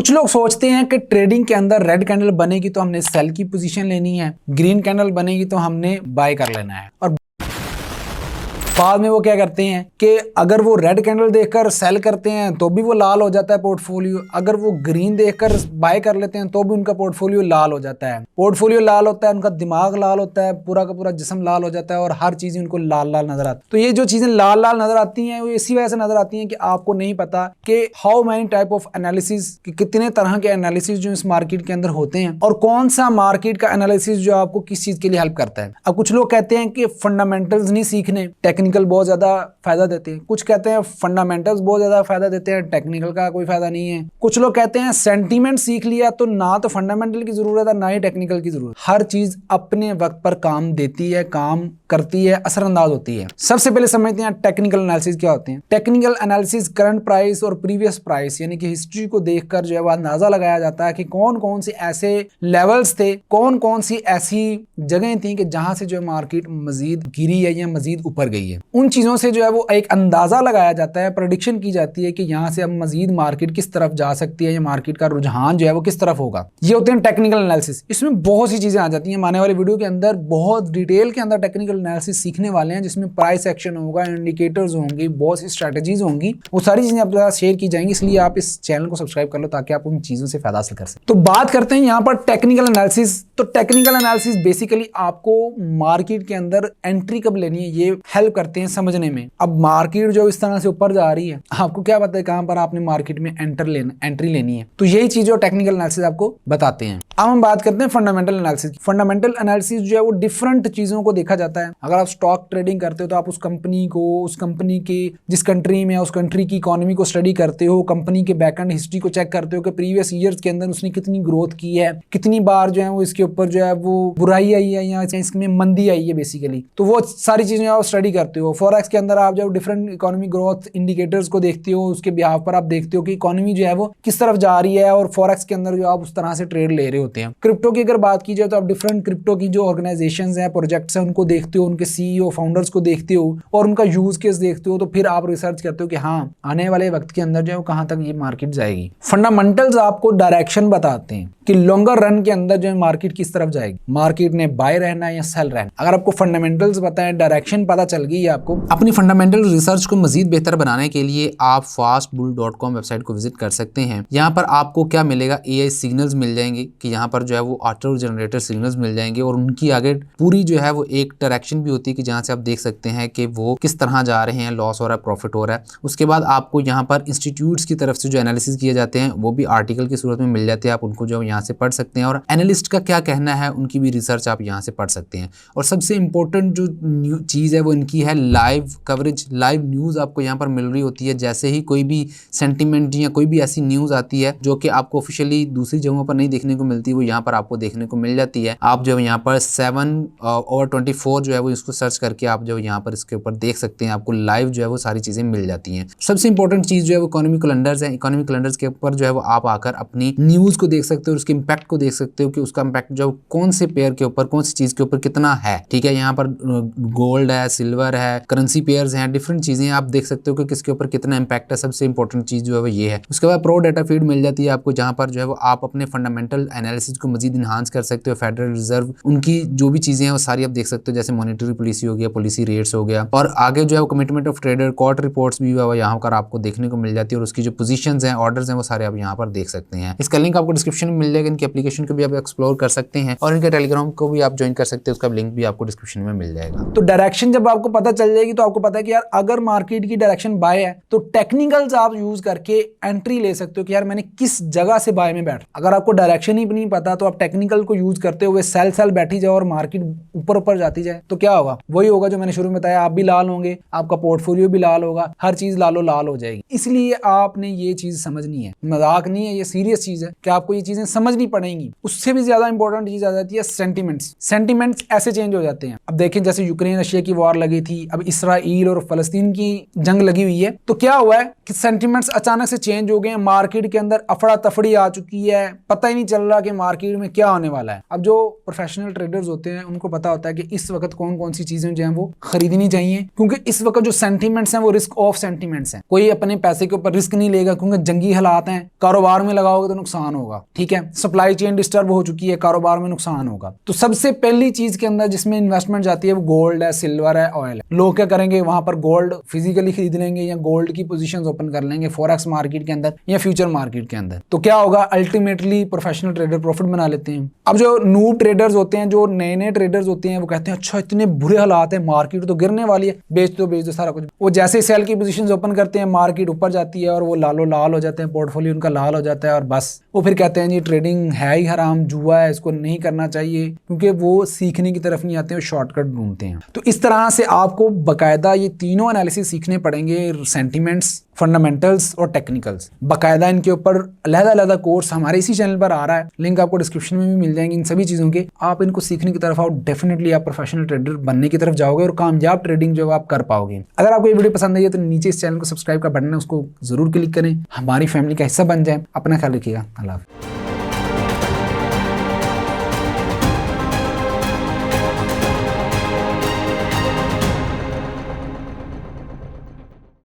कुछ लोग सोचते हैं कि ट्रेडिंग के अंदर रेड कैंडल बनेगी तो हमने सेल की पोजीशन लेनी है, ग्रीन कैंडल बनेगी तो हमने बाय कर लेना है, और बाद में वो क्या करते हैं कि अगर वो रेड कैंडल देखकर सेल करते हैं तो भी वो लाल हो जाता है पोर्टफोलियो, अगर वो ग्रीन देखकर बाय कर लेते हैं तो भी उनका पोर्टफोलियो लाल हो जाता है। पोर्टफोलियो लाल होता है, उनका दिमाग लाल होता है, पूरा का पूरा जिस्म लाल हो जाता है और हर चीज उनको लाल लाल नजर आती है। तो ये जो चीजें लाल लाल नजर आती हैं वो इसी वजह से नजर आती हैं कि आपको नहीं पता कि how many type of analysis, कितने तरह के एनालिसिस जो इस मार्केट के अंदर होते हैं और कौन सा मार्केट का एनालिसिस जो आपको किस चीज के लिए हेल्प करता है। अब कुछ लोग कहते हैं कि फंडामेंटल्स नहीं सीखने, टेक्निकल बहुत ज्यादा फायदा देते हैं। कुछ कहते हैं फंडामेंटल्स बहुत ज्यादा फायदा देते हैं, टेक्निकल का कोई फायदा नहीं है। कुछ लोग कहते हैं सेंटीमेंट सीख लिया तो ना तो फंडामेंटल की जरूरत है ना ही टेक्निकल की जरूरत। हर चीज अपने वक्त पर काम देती है, काम करती है, असरअंदाज होती है। सबसे पहले समझते हैं टेक्निकल एनालिसिस क्या होते हैं। टेक्निकल एनालिसिस करंट प्राइस और प्रीवियस प्राइस यानी कि हिस्ट्री को देखकर जो है अंदाजा लगाया जाता है कि कौन कौन से ऐसे लेवल्स थे, कौन कौन सी ऐसी जगह थी कि जहां से जो मार्केट मजीद गिरी है या मजीद ऊपर गई है। उन चीजों से जो है वो एक अंदाजा लगाया जाता है, प्रेडिक्शन की जाती है कि यहाँ से अब मजीद मार्केट किस तरफ जा सकती है या मार्केट का रुझान जो है वो किस तरफ होगा। ये होते हैं टेक्निकल एनालिसिस। इसमें बहुत सी चीजें आ जाती हैं। आने वाले वीडियो के अंदर बहुत डिटेल के अंदर टेक्निकल एनालिसिस सीखने वाले हैं, जिसमें प्राइस एक्शन होगा, इंडिकेटर्स होंगे, बहुत सी स्ट्रेटजीज होंगी, वो सारी चीजें आपके साथ शेयर की जाएंगी। इसलिए आप इस चैनल को सब्सक्राइब कर लो ताकि आप उन चीजों से फायदा हासिल कर सकें। तो बात करते हैं यहाँ पर टेक्निकल एनालिसिस। तो टेक्निकल एनालिसिस बेसिकली आपको मार्केट के अंदर एंट्री कब लेनी है ये हेल्प करते हैं समझने में। अब मार्केट जो इस तरह से ऊपर जा रही है, आपको क्या पता है कहां पर आपने मार्केट में एंट्री लेनी है। तो यही चीज जो टेक्निकल एनालिसिस आपको बताते हैं। अब हम बात करते हैं फंडामेंटल एनालिसिस। फंडामेंटल एनालिसिस जो है वो डिफरेंट चीजों को देखा जाता है। अगर आप स्टॉक ट्रेडिंग करते हो तो आप उस कंपनी के जिस कंट्री में उस कंट्री की इकोनॉमी को स्टडी करते हो, कंपनी के बैकएंड हिस्ट्री को चेक करते हो कि प्रीवियस ईयर्स के अंदर उसने कितनी ग्रोथ की है, कितनी बार जो है वो इसके ऊपर जो है वो बुराई आई है या इसमें मंदी आई है बेसिकली। तो वो सारी चीजें आप स्टडी करते हो। फॉरेक्स के अंदर आप जब डिफरेंट इकोनॉमिक ग्रोथ इंडिकेटर्स को देखते हो, उसके बिहाफ पर आप देखते हो कि इकोनॉमी जो है वो किस तरफ जा रही है, और फॉरेक्स के अंदर जो आप उस तरह से ट्रेड ले रहे होते हैं। क्रिप्टो की अगर बात की जाए तो आप डिफरेंट क्रिप्टो की जो ऑर्गेनाइजेशंस हैं, प्रोजेक्ट्स हैं, उनको देखते हो, उनके सीईओ फाउंडर्स को देखते हो और उनका यूज केस देखते हो। तो फिर आप रिसर्च करते हो कि हाँ आने वाले वक्त के अंदर जो है कहां तक ये मार्केट जाएगी। फंडामेंटल्स आपको डायरेक्शन बताते हैं कि लॉन्गर रन के अंदर जो है मार्केट किस तरफ जाएगी, मार्केट ने बाय रहना है या सेल रहना। अगर आपको फंडामेंटल्स पता है, डायरेक्शन पता चल गई है आपको, अपनी फंडामेंटल रिसर्च को मजीद बेहतर बनाने के लिए आप fastbull.com वेबसाइट को विजिट कर सकते हैं। यहाँ पर आपको क्या मिलेगा, एआई सिग्नल्स मिल जाएंगे कि यहाँ पर जो है वो ऑटो जनरेटर सिग्नल्स मिल जाएंगे और उनकी आगे पूरी जो है वो एक डायरेक्शन भी होती है कि जहाँ से आप देख सकते हैं कि वो किस तरह जा रहे हैं, लॉस हो रहा है, प्रॉफिट हो रहा है। उसके बाद आपको यहाँ पर इंस्टीट्यूट्स की तरफ से जो एनालिसिस किए जाते हैं वो भी आर्टिकल की सूरत में मिल जाते हैं, आप उनको जो यहाँ से पढ़ सकते हैं और एनालिस्ट का क्या कहना है उनकी भी रिसर्च आप यहाँ से पढ़ सकते हैं। और सबसे इंपॉर्टेंट जो चीज़ है वो इनकी है लाइव कवरेज, लाइव न्यूज़ आपको यहाँ पर मिल रही होती है। जैसे ही कोई भी सेंटीमेंट या कोई भी ऐसी न्यूज़ आती है जो कि आपको ऑफिशियली दूसरी जगहों पर नहीं देखने को मिलती, वो यहाँ पर आपको देखने को मिल जाती है। आप जो यहाँ पर 7/24 जो है वो इसको सर्च करके आप जो यहाँ पर इसके ऊपर देख सकते हैं, आपको लाइव जो है वो सारी चीज़ें मिल जाती हैं। सबसे इंपॉर्टेंट चीज़ जो है वो इकोनॉमिक कैलेंडर्स है। इकोनॉमिक कैलेंडर्स के ऊपर जो है वो आप आकर अपनी न्यूज़ को देख सकते हो, उसके इम्पैक्ट को देख सकते हो कि उसका इम्पैक्ट जो कौन से पेयर के ऊपर, कौन सी चीज़ के ऊपर कितना है। ठीक है, यहाँ पर गोल्ड है, सिल्वर है, करेंसी पेयर्स हैं, डिफरेंट चीज़ें आप देख सकते हो कि किसके ऊपर कितना इम्पैक्ट है। सबसे इंपॉर्टेंट चीज़ जो है वो ये है। उसके बाद प्रो डेटा फीड मिल जाती है आपको, जहाँ पर जो है वो आप अपने फंडामेंटल एनालिसिस को मजीद इन्हांस कर सकते हो। फेडरल रिजर्व उनकी जो भी चीज़ें हैं वो सारी आप देख सकते हो, जैसे मॉनेटरी पॉलिसी हो गया, पॉलिसी रेट्स हो गया, और आगे जो है वो commitment of trader, court reports भी यहाँ पर आपको देखने को मिल जाती है और उसकी जो पोजीशंस हैं, ऑर्डर्स हैं, वो सारे आप यहाँ पर देख सकते हैं। इसका लिंक आपको डिस्क्रिप्शन में मिल जाएगा। इनकी एप्लीकेशन को भी आप एक्सप्लोर कर सकते हैं और इनके टेलीग्राम को भी आप ज्वाइन कर सकते हैं, उसका लिंक भी आपको डिस्क्रिप्शन में मिल जाएगा। तो डायरेक्शन जब आपको पता चल जाएगी तो आपको पता है कि यार अगर मार्केट की डायरेक्शन बाय है तो टेक्निकल्स आप यूज करके एंट्री ले सकते हो कि यार मैंने किस जगह से बाय में बैठ। अगर आपको डायरेक्शन ही नहीं पता तो आप टेक्निकल को यूज करते हुए सेल बैठी जाओ और मार्केट ऊपर ऊपर जाती जाए तो क्या होगा, वही होगा जो मैंने शुरू में बताया। आप भी लाल होंगे, आपका पोर्टफोलियो भी लाल होगा, हर चीज लालो लाल हो जाएगी। इसलिए आपने ये चीज समझनी है, मजाक नहीं है, ये सीरियस चीज है कि आपको ये चीजें समझ समझनी पड़ेंगी। उससे भी ज्यादा इंपॉर्टेंट चीज आ जाती है सेंटिमेंट्स। सेंटिमेंट्स ऐसे चेंज हो जाते हैं। अब देखें जैसे यूक्रेन रशिया की वॉर लगी थी, अब इसराइल और फलस्तीन की जंग लगी हुई है, तो क्या हुआ है कि सेंटिमेंट्स अचानक से चेंज हो गए हैं। मार्केट के अंदर अफड़ा तफड़ी आ चुकी है, पता ही नहीं चल रहा कि मार्केट में क्या होने वाला है। अब जो प्रोफेशनल ट्रेडर्स होते हैं उनको पता होता है कि इस वक्त कौन कौन सी चीजें जो है वो खरीदनी चाहिए, क्योंकि इस वक्त जो सेंटिमेंट्स हैं वो रिस्क ऑफ सेंटिमेंट्स हैं। कोई अपने पैसे के ऊपर रिस्क नहीं लेगा, क्योंकि जंगी हालात हैं, कारोबार में लगाओगे तो नुकसान होगा। ठीक है, सप्लाई चेन डिस्टर्ब हो चुकी है, कारोबार में नुकसान होगा। तो सबसे पहली चीज के अंदर जिसमें इन्वेस्टमेंट जाती है वो गोल्ड है, सिल्वर है, ऑयल है। लोग क्या करेंगे, वहां पर गोल्ड फिजिकली खरीद लेंगे या गोल्ड की पोजीशंस ओपन कर लेंगे फॉरेक्स मार्केट के अंदर या फ्यूचर मार्केट के अंदर। तो क्या होगा, अल्टीमेटली प्रोफेशनल ट्रेडर प्रॉफिट बना लेते हैं। अब जो नूब ट्रेडर्स होते हैं, जो नए नए ट्रेडर्स होते हैं, वो कहते हैं अच्छा इतने बुरे हालात है, मार्केट तो गिरने वाली है, बेच दो सारा कुछ। वो जैसे सेल की पोजीशंस ओपन करते हैं, मार्केट ऊपर जाती है और वो लालो लाल हो जाते हैं, पोर्टफोलियो उनका लाल हो जाता है और बस वो फिर कहते हैं जी ट्रेडिंग है ही हराम, जुआ है, इसको नहीं करना चाहिए, क्योंकि वो सीखने की तरफ नहीं आते हैं, शॉर्टकट ढूंढते हैं। तो इस तरह से आपको बाकायदा ये तीनों एनालिसिस सीखने पड़ेंगे, सेंटिमेंट्स, फंडामेंटल्स और टेक्निकल्स। बाकायदा इनके ऊपर अलग-अलग कोर्स हमारे इसी चैनल पर आ रहा है, लिंक आपको डिस्क्रिप्शन में भी मिल जाएंगे इन सभी चीज़ों के। आप इनको सीखने की तरफ आओ, डेफिनेटली आप प्रोफेशनल ट्रेडर बनने की तरफ जाओगे और कामयाब ट्रेडिंग जो आप कर पाओगे। अगर आपको ये वीडियो पसंद आई है तो नीचे इस चैनल को सब्सक्राइब का बटन है, उसको जरूर क्लिक करें, हमारी फैमिली का हिस्सा बन जाए। अपना ख्याल रखिएगा। अल्लाह हाफ़िज़।